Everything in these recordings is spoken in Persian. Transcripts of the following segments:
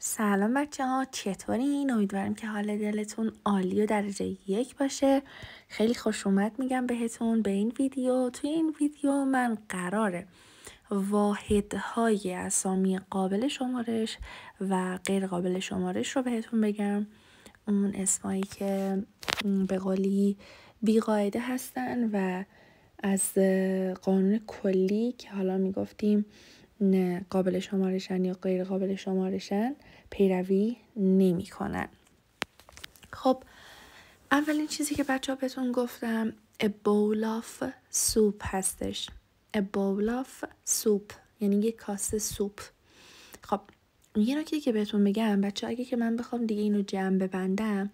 سلام بچه ها، چطورین؟ امیدوارم که حال دلتون عالی و درجه 1 باشه. خیلی خوش اومد میگم بهتون به این ویدیو. توی این ویدیو من قراره واحدهای اسامی قابل شمارش و غیر قابل شمارش رو بهتون بگم. اون اسمایی که به قولی بیقاعده هستن و از قانون کلی که حالا میگفتیم نه قابل شمارشن یا غیر قابل شمارشن پیروی نمی کنن. خب اولین چیزی که بچه ها بهتون گفتم a bowl of soup هستش. a bowl of soup یعنی یک کاسه سوپ. خب یه نکته که بهتون بگم بچه ها، اگه که من بخوام دیگه اینو جمع ببندم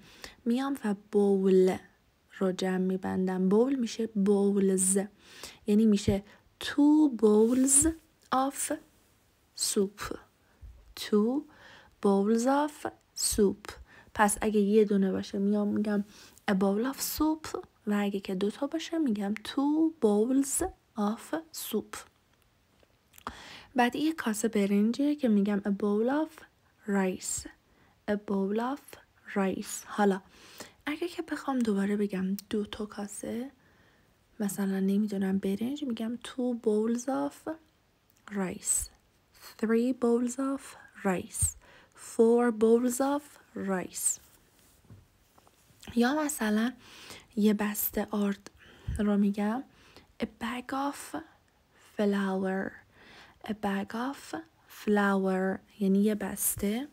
میام و بول رو جمع میبندم. بول میشه bowls، یعنی میشه 2 bowls of soup. 2 bowls of soup. پس اگه یه دونه باشه میگم a bowl of soup و اگه که دوتا باشه میگم 2 bowls of soup. بعد یه کاسه برنجه که میگم a bowl of rice. a bowl of rice. حالا اگه که بخوام دوباره بگم دوتا کاسه، مثلا نمیدونم برنج، میگم 2 bowls of rice. 3 bowls of rice. 4 bowls of rice. یا مثلا یه بسته آرد رو میگم a bag of flour. a bag of flour یعنی یه بسته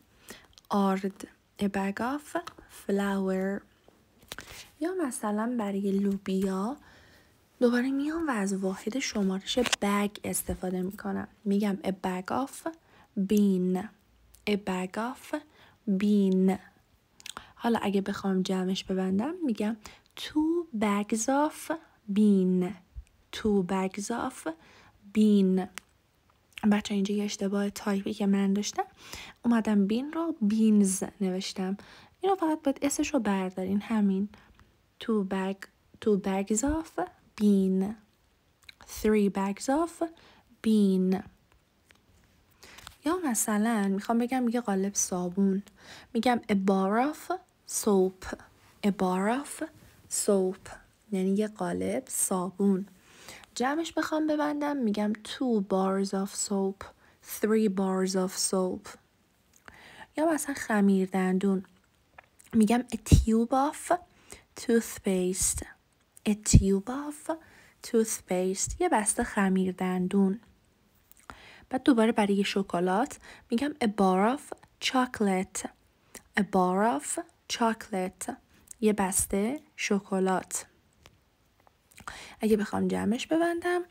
آرد. a bag of flour. یا مثلا برای لوبیا دوباره میام و از واحد شمارش بگ استفاده میکنم. میگم a bag of bean. a bag of bean. حالا اگه بخوام جمعش ببندم میگم 2 bags of bean. 2 bags of bean. بچه اینجا یه اشتباه تایپی که من داشتم، اومدم بین رو بینز نوشتم. اینو فقط باید اسش رو بردارین، همین 2 bags of bean. 3 bags of bean. یا مثلا میخوام بگم یه قالب صابون، میگم a bar of soap. a bar of soap یعنی یه قالب صابون. جمعش بخوام ببندم میگم 2 bars of soap. 3 bars of soap. یا مثلا خمیر دندون میگم a tube of toothpaste. a tube of toothpaste یه بسته خمیر دندون. بعد دوباره برای شکلات میگم a bar of chocolate. a bar of chocolate یه بسته شکلات. اگه بخوام جمعش ببندم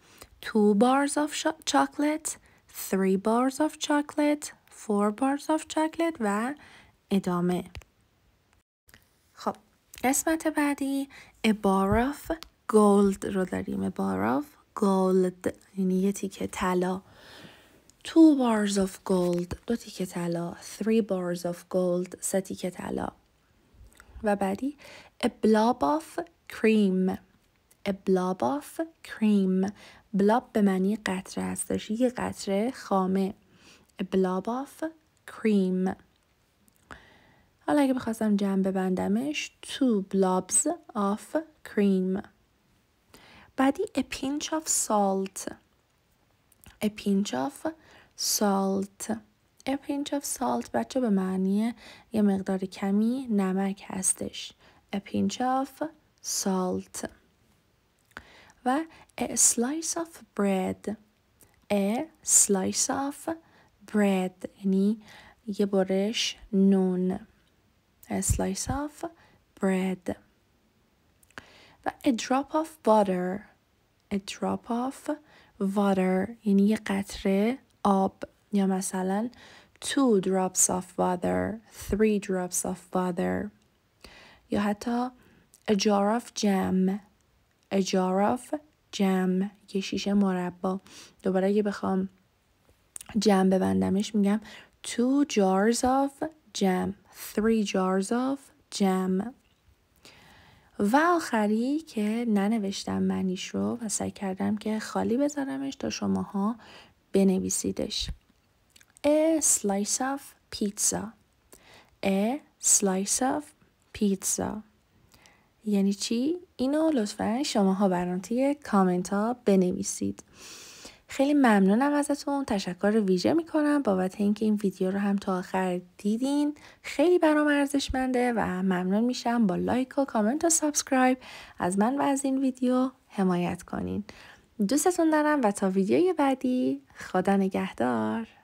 2 bars of chocolate. 3 bars of chocolate. 4 bars of chocolate و ادامه. خب قسمت بعدی a bar of gold رو داریم. a bar of gold یعنی یه تیکه طلا. 2 bars of gold 2 تیکه طلا. 3 bars of gold 3 تیکه طلا. و بعدی a blob of cream. a blob of cream. blob به معنی قطره هستش، یه قطره خامه. a blob of cream. حالا اگه بخواستم جمع ببندمش 2 blobs of cream. بعدی a pinch of salt. a pinch of salt. a pinch of salt بچه به معنی یه مقدار کمی نمک هستش. a pinch of salt. و a slice of bread. a slice of bread یعنی یه برش نون. a slice of bread. و a drop of butter. a drop of water یعنی یه قطره آب. یا مثلا 2 drops of water. 3 drops of water. یا حتی a jar of jam. a jar of jam یه شیشه مربا. دوباره اگه بخوام جمع ببندمش میگم 2 jars of jam. 3 jars of jam. و آخری که ننوشتم معنیش رو و سعی کردم که خالی بذارمش تا شماها بنویسیدش. A slice of pizza. A slice of pizza یعنی چی؟ اینو لطفاً شماها برام توی کامنت ها بنویسید. خیلی ممنونم ازتون، تشکر ویژه میکنم بابت اینکه این ویدیو رو هم تا آخر دیدین. خیلی برام ارزشمنده و ممنون میشم با لایک و کامنت و سابسکرایب از من و از این ویدیو حمایت کنین. دوستتون دارم و تا ویدیوی بعدی خدا نگهدار.